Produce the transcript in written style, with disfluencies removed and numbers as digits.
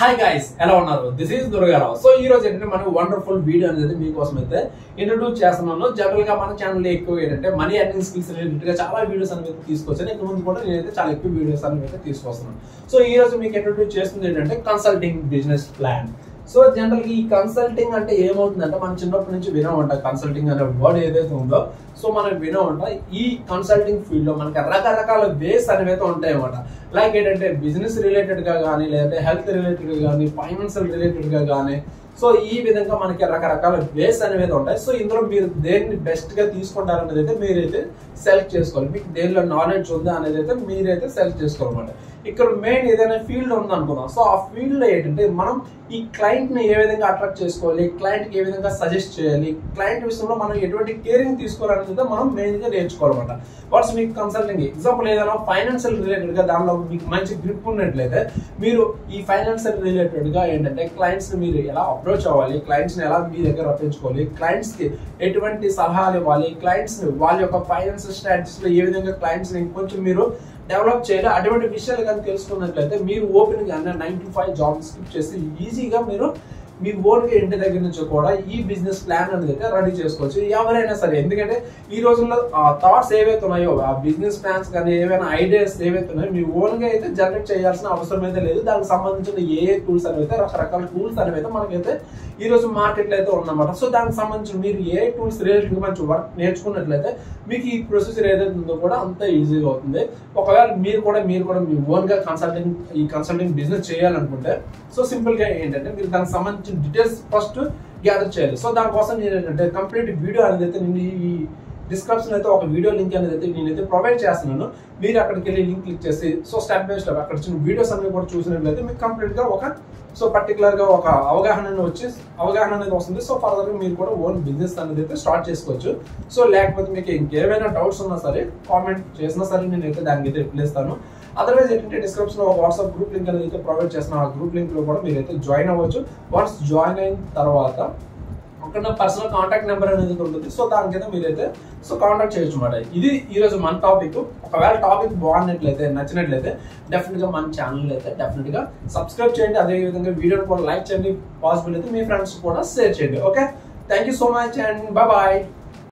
Hi guys, ఎలా ఉన్నారు? This is Durgarao. So ఈ రోజు ఏంటంటే మనం వండర్ఫుల్ వీడియో అనేది మీకోసం అయితే ఇంట్రొడ్యూస్ చేస్తున్నాను. జనరల్ గా మన ఛానల్ ఎక్కువ ఏంటంటే మనీ ఎర్నింగ్ స్కిల్స్ రిలేటెడ్ గా చాలా వీడియోస్ అనేది తీసుకొచ్చాను. ఇంత ముందు కూడా నేనైతే చాలా ఎక్కువ వీడియోస్ అనేది తీసుకొస్తున్నాను. సో ఈ రోజు మీకు ఇంట్రొడ్యూస్ చేస్తుంది ఏంటంటే consulting business plan. So general గా ఈ కన్సల్టింగ్ అంటే ఏమవుతుందంటే మనం చిన్నప్పటి నుంచి వినే ఉంటాం. కన్సల్టింగ్ అనే వర్డ్ ఏదైతే ఉందో సో మనం వినే ఉంటాం. ఈ కన్సల్టింగ్ ఫీల్డ్ లో మనకి రకరకాల వేస్ అనేవి అయితే ఉంటాయి అన్నమాట. లైక్ ఏంటంటే బిజినెస్ రిలేటెడ్ గా కానీ, లేదంటే హెల్త్ రిలేటెడ్ గా కానీ, ఫైనాన్షియల్ రిలేటెడ్ గా కానీ, సో ఈ విధంగా మనకి రకరకాల వేస్ అనేవి అయితే ఉంటాయి. సో ఇందులో మీరు దేన్ని బెస్ట్ గా తీసుకుంటారనేది అయితే మీరైతే సెలెక్ట్ చేసుకోవాలి. మీకు దేనిలో నాలెడ్జ్ ఉందా అనేది అయితే మీరైతే సెలెక్ట్ చేసుకోవాలన్నమాట. ఇక్కడ మెయిన్ ఏదైనా ఫీల్డ్ ఉంది అనుకుందాం. సో ఆ ఫీల్డ్ లో ఏంటంటే మనం ఈ క్లయింట్ ని ఏ విధంగా అట్రాక్ట్ చేసుకోవాలి, క్లయింట్ కి ఏ విధంగా సజెస్ట్ చేయాలి, క్లయింట్ విషయంలో మనం ఎటువంటి కేరింగ్ తీసుకోవాలనేది మనం మెయిన్ గా నేర్చుకోవాలన్నమాట. వాట్స్ మీకు కన్సల్టింగ్ ఎగ్జాంపుల్ ఏదైనా ఫైనాన్షియల్ రిలేటెడ్ గా దానిలో మీకు మంచి గ్రిప్ ఉన్నట్లయితే మీరు ఈ ఫైనాన్షియల్ రిలేటెడ్ గా ఏంటంటే క్లయింట్స్ ని మీరు ఎలా అప్రోచ్ అవ్వాలి, క్లయింట్స్ ని ఎలా మీ దగ్గర రప్పించుకోవాలి, క్లయింట్స్ కి ఎటువంటి సలహాలు ఇవ్వాలి, క్లయింట్స్ ని వాళ్ళ యొక్క ఫైనాన్షియల్ స్ట్రాటజీస్ లో ఏ విధంగా క్లయింట్స్ ని కొంచెం మీరు డెవలప్ చేయాలి, అటువంటి విషయాలు కానీ తెలుసుకున్నట్లయితే మీరు ఓపెన్ గా 9 to 5 జాబ్ స్కిప్ చేసి ఈజీగా మీరు మీ ఓన్ గా ఇంటి దగ్గర నుంచి కూడా ఈ బిజినెస్ ప్లాన్ అనేది అయితే రెడీ చేసుకోవచ్చు ఎవరైనా సరే. ఎందుకంటే ఈ రోజుల్లో థాట్స్ ఏవైతే ఉన్నాయో ఆ బిజినెస్ ప్లాన్స్ కానీ ఏవైనా ఐడియాస్ ఏవైతే ఉన్నాయో మీ ఓన్ గా అయితే జనరేట్ చేయాల్సిన అవసరం అయితే లేదు. దానికి సంబంధించిన ఏ టూల్స్ అనేవి అయితే రకరకాల టూల్స్ అనేవి అయితే మనకైతే ఈ రోజు మార్కెట్ లో అయితే ఉన్నమాట. సో దానికి సంబంధించిన మీరు ఏ టూల్స్ రిలేటెడ్ మంచి వర్క్ నేర్చుకున్నట్లయితే మీకు ఈ ప్రొసీజర్ ఏదైతే ఉందో కూడా అంత ఈజీగా అవుతుంది. ఒకవేళ మీరు కూడా మీ ఓన్ గా కన్సల్టింగ్ బిజినెస్ చేయాలనుకుంటే సో సింపుల్ గా ఏంటంటే మీరు దానికి సంబంధించిన డీటెయిల్స్ ఫస్ట్ గ్యాదర్ చేయాలి. సో దానికోసం నేను ఏంటంటే కంప్లీట్ వీడియో అనేది అయితే నేను ఈ డిస్క్రిప్షన్ అయితే ఒక వీడియో లింక్ అనేది అయితే నేనైతే ప్రొవైడ్ చేస్తున్నాను. మీరు అక్కడికి వెళ్ళి లింక్ క్లిక్ చేసి సో స్టెప్ బై స్టెప్ అక్కడ చిన్న వీడియోస్ అన్ని కూడా చూసినట్లయితే మీకు కంప్లీట్ గా ఒక సో పర్టికులర్ గా ఒక అవగాహన అనేది వస్తుంది. సో ఫర్దర్ గా మీరు కూడా ఓన్ బిజినెస్ అనేది అయితే స్టార్ట్ చేసుకోవచ్చు. సో లేకపోతే మీకు ఇంకేమైనా డౌట్స్ ఉన్నా సరే కామెంట్ చేసినా సరే నేనైతే దానికి అయితే రిప్లై ఇస్తాను. అదర్వైజ్ ఏంటంటే డిస్క్రిప్షన్ లో ఒక వాట్సాప్ గ్రూప్ లింక్ అనేది అయితే ప్రొవైడ్ చేస్తున్నాను. ఆ గ్రూప్ లింక్ లో కూడా మీరైతే జాయిన్ అవ్వచ్చు. వన్స్ జాయిన్ అయిన తర్వాత అక్కడ పర్సనల్ కాంటాక్ట్ నెంబర్ అనేది ఉంటుంది. సో దానికైతే మీరైతే సో కాంటాక్ట్ చేయొచ్చు అన్నమాట. ఇది ఈ రోజు మన టాపిక్. ఒకవేళ టాపిక్ బాగున్నట్లయితే నచ్చినట్లయితే డెఫినెట్ గా మన ఛానల్ అయితే డెఫినెట్ గా సబ్స్క్రైబ్ చేయండి. అదే విధంగా వీడియోని కూడా లైక్ చేయండి, పాసిబుల్ అయితే మీ ఫ్రెండ్స్ కూడా షేర్ చేయండి. Okay, thank you so much and bye.